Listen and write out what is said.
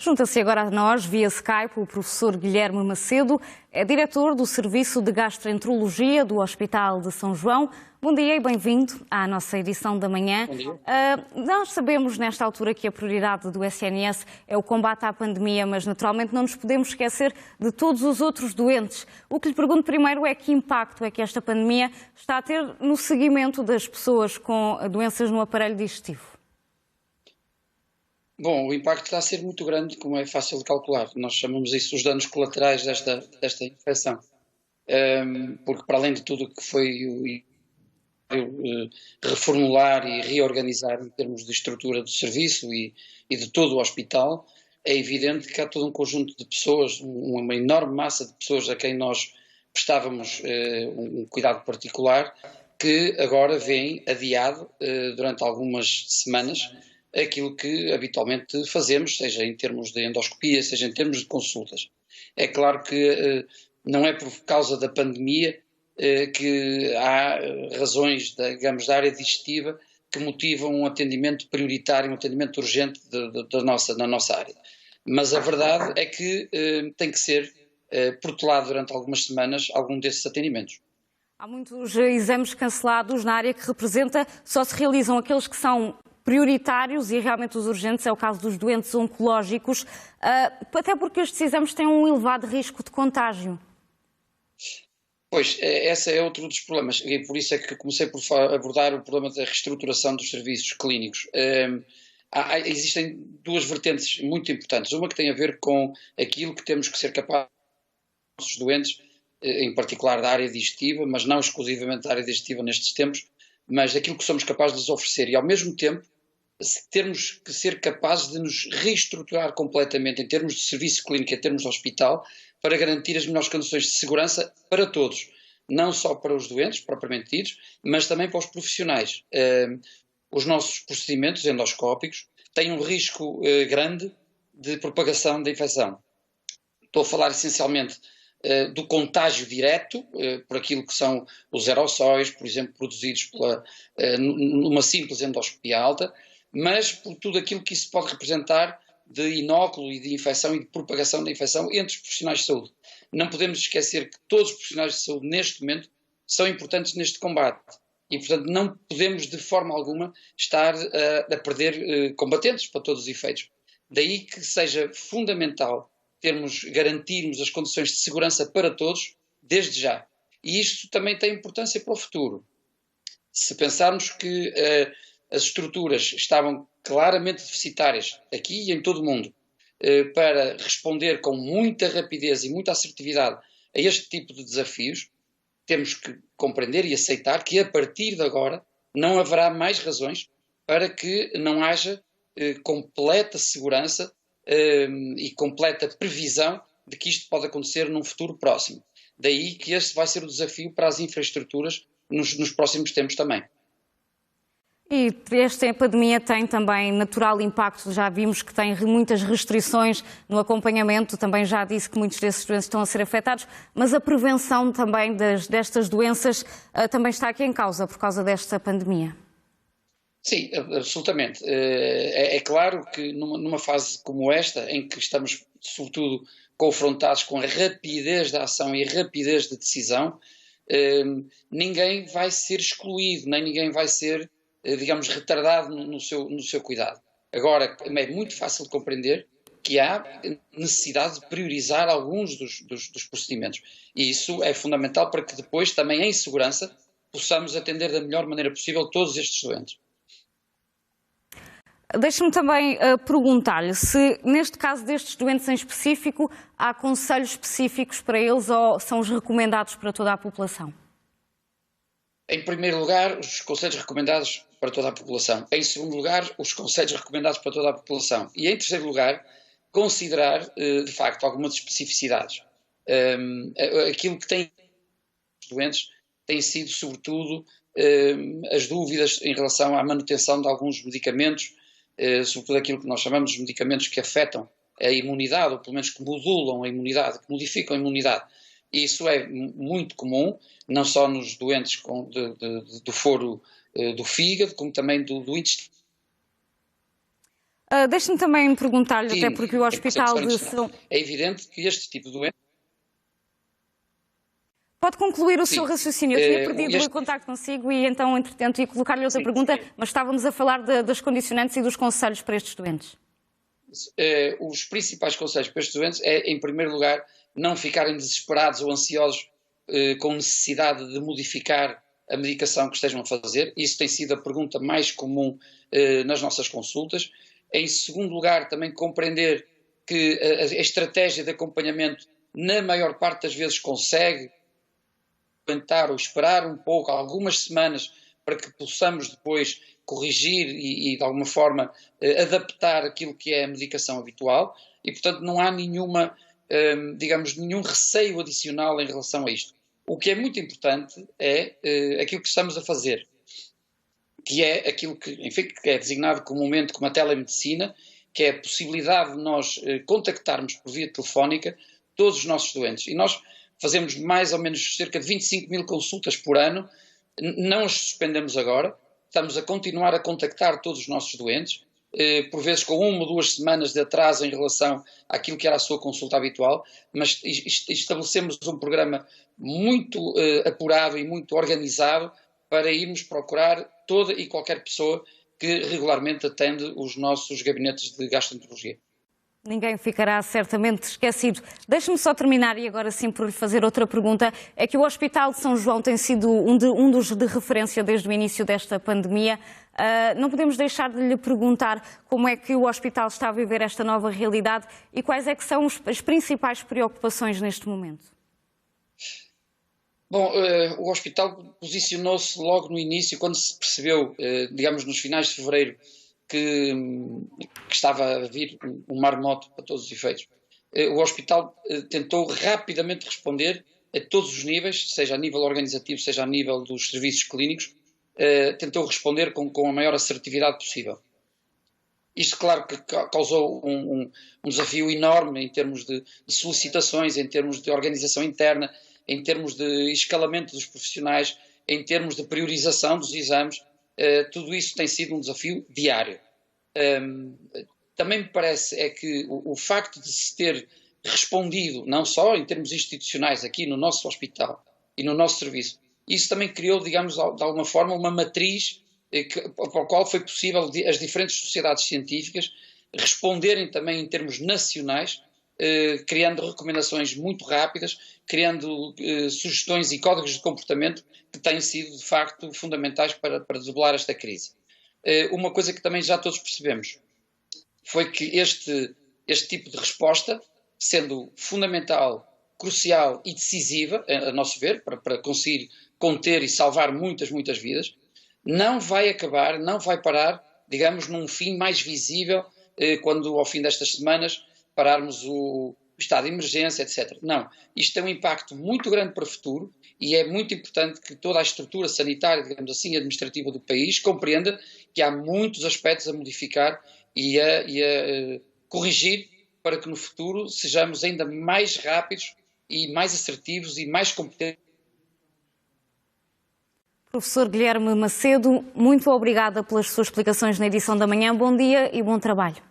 Junta-se agora a nós, via Skype, o professor Guilherme Macedo, é diretor do Serviço de Gastroenterologia do Hospital de São João. Bom dia e bem-vindo à nossa edição da manhã. Bom dia. Nós sabemos nesta altura que a prioridade do SNS é o combate à pandemia, mas naturalmente não nos podemos esquecer de todos os outros doentes. O que lhe pergunto primeiro é que impacto é que esta pandemia está a ter no seguimento das pessoas com doenças no aparelho digestivo? Bom, o impacto está a ser muito grande, como é fácil de calcular. Nós chamamos isso os danos colaterais desta infecção. Porque para além de tudo o que foi reformular e reorganizar em termos de estrutura do serviço e de todo o hospital, é evidente que há todo um conjunto de pessoas, uma enorme massa de pessoas a quem nós prestávamos um cuidado particular, que agora vem adiado durante algumas semanas aquilo que habitualmente fazemos, seja em termos de endoscopia, seja em termos de consultas. É claro que não é por causa da pandemia que há razões, digamos, da área digestiva que motivam um atendimento prioritário, um atendimento urgente na nossa área. Mas a verdade é que tem que ser protelado durante algumas semanas algum desses atendimentos. Há muitos exames cancelados na área que representa, só se realizam aqueles que são prioritários e realmente os urgentes, é o caso dos doentes oncológicos, até porque estes exames têm um elevado risco de contágio. Pois, esse é outro dos problemas, e por isso é que comecei por abordar o problema da reestruturação dos serviços clínicos. Existem duas vertentes muito importantes, uma que tem a ver com aquilo que temos que ser capazes, os doentes, em particular da área digestiva, mas não exclusivamente da área digestiva nestes tempos, mas aquilo que somos capazes de lhes oferecer e, ao mesmo tempo, termos que ser capazes de nos reestruturar completamente em termos de serviço clínico, em termos de hospital, para garantir as melhores condições de segurança para todos, não só para os doentes, propriamente ditos, mas também para os profissionais. Os nossos procedimentos endoscópicos têm um risco grande de propagação da infecção. Estou a falar essencialmente do contágio direto, por aquilo que são os aerossóis, por exemplo, produzidos numa simples endoscopia alta, mas por tudo aquilo que isso pode representar de inóculo e de infecção e de propagação da infecção entre os profissionais de saúde. Não podemos esquecer que todos os profissionais de saúde, neste momento, são importantes neste combate. E, portanto, não podemos, de forma alguma, estar a perder combatentes para todos os efeitos. Daí que seja fundamental garantirmos as condições de segurança para todos, desde já. E isto também tem importância para o futuro. Se pensarmos que as estruturas estavam claramente deficitárias, aqui e em todo o mundo, para responder com muita rapidez e muita assertividade a este tipo de desafios, temos que compreender e aceitar que a partir de agora não haverá mais razões para que não haja completa segurança e completa previsão de que isto pode acontecer num futuro próximo. Daí que este vai ser o desafio para as infraestruturas nos próximos tempos também. E esta pandemia tem também natural impacto, já vimos que tem muitas restrições no acompanhamento, também já disse que muitos desses doentes estão a ser afetados, mas a prevenção também destas doenças também está aqui em causa por causa desta pandemia. Sim, absolutamente. É claro que numa fase como esta, em que estamos sobretudo confrontados com a rapidez da ação e a rapidez de decisão, ninguém vai ser excluído, nem ninguém vai ser, digamos, retardado no seu cuidado. Agora, é muito fácil de compreender que há necessidade de priorizar alguns dos procedimentos. E isso é fundamental para que depois, também em segurança, possamos atender da melhor maneira possível todos estes doentes. Deixe-me também perguntar-lhe se, neste caso destes doentes em específico, há conselhos específicos para eles ou são os recomendados para toda a população? Em primeiro lugar, os conselhos recomendados para toda a população. Em segundo lugar, os conselhos recomendados para toda a população. E em terceiro lugar, considerar, de facto, algumas especificidades. Aquilo que tem os doentes tem sido, sobretudo, as dúvidas em relação à manutenção de alguns medicamentos, sobretudo aquilo que nós chamamos de medicamentos que afetam a imunidade, ou pelo menos que modulam a imunidade, que modificam a imunidade. E isso é muito comum, não só nos doentes do foro do fígado, como também do intestino. Deixe-me também perguntar-lhe, até porque o Hospital de São... É evidente que este tipo de doença... Pode concluir o seu raciocínio. Eu tinha perdido o contacto consigo e então, entretanto, ia colocar-lhe outra pergunta, mas estávamos a falar das condicionantes e dos conselhos para estes doentes. Os principais conselhos para estes doentes é, em primeiro lugar, não ficarem desesperados ou ansiosos com necessidade de modificar a medicação que estejam a fazer. Isso tem sido a pergunta mais comum nas nossas consultas. Em segundo lugar, também compreender que a estratégia de acompanhamento, na maior parte das vezes, consegue aguentar ou esperar um pouco, algumas semanas, para que possamos depois corrigir e de alguma forma, adaptar aquilo que é a medicação habitual e, portanto, não há nenhuma, nenhum receio adicional em relação a isto. O que é muito importante é aquilo que estamos a fazer, que é aquilo que, enfim, que é designado comumente como a telemedicina, que é a possibilidade de nós contactarmos por via telefónica todos os nossos doentes. E nós fazemos mais ou menos cerca de 25 mil consultas por ano, não as suspendemos agora, estamos a continuar a contactar todos os nossos doentes, por vezes com 1 ou 2 semanas de atraso em relação àquilo que era a sua consulta habitual, mas estabelecemos um programa muito apurado e muito organizado para irmos procurar toda e qualquer pessoa que regularmente atende os nossos gabinetes de gastroenterologia. Ninguém ficará certamente esquecido. Deixe-me só terminar e agora sim por lhe fazer outra pergunta. É que o Hospital de São João tem sido um dos de referência desde o início desta pandemia. Não podemos deixar de lhe perguntar como é que o hospital está a viver esta nova realidade e quais é que são as principais preocupações neste momento. Bom, o hospital posicionou-se logo no início, quando se percebeu, digamos nos finais de fevereiro, que estava a vir um maremoto para todos os efeitos. O hospital tentou rapidamente responder a todos os níveis, seja a nível organizativo, seja a nível dos serviços clínicos, tentou responder com a maior assertividade possível. Isto, claro, que causou um desafio enorme em termos de solicitações, em termos de organização interna, em termos de escalamento dos profissionais, em termos de priorização dos exames. Tudo isso tem sido um desafio diário. Também me parece que o facto de se ter respondido, não só em termos institucionais aqui no nosso hospital e no nosso serviço, isso também criou, digamos, de alguma forma, uma matriz para a qual foi possível as diferentes sociedades científicas responderem também em termos nacionais, criando recomendações muito rápidas, criando sugestões e códigos de comportamento que têm sido, de facto, fundamentais para debelar esta crise. Uma coisa que também já todos percebemos foi que este tipo de resposta, sendo fundamental, crucial e decisiva, a nosso ver, para conseguir conter e salvar muitas vidas, não vai acabar, não vai parar, digamos, num fim mais visível, quando ao fim destas semanas pararmos o estado de emergência, etc. Não, isto tem um impacto muito grande para o futuro e é muito importante que toda a estrutura sanitária, digamos assim, administrativa do país compreenda que há muitos aspectos a modificar e a corrigir para que no futuro sejamos ainda mais rápidos e mais assertivos e mais competentes. Professor Guilherme Macedo, muito obrigada pelas suas explicações na edição da manhã. Bom dia e bom trabalho.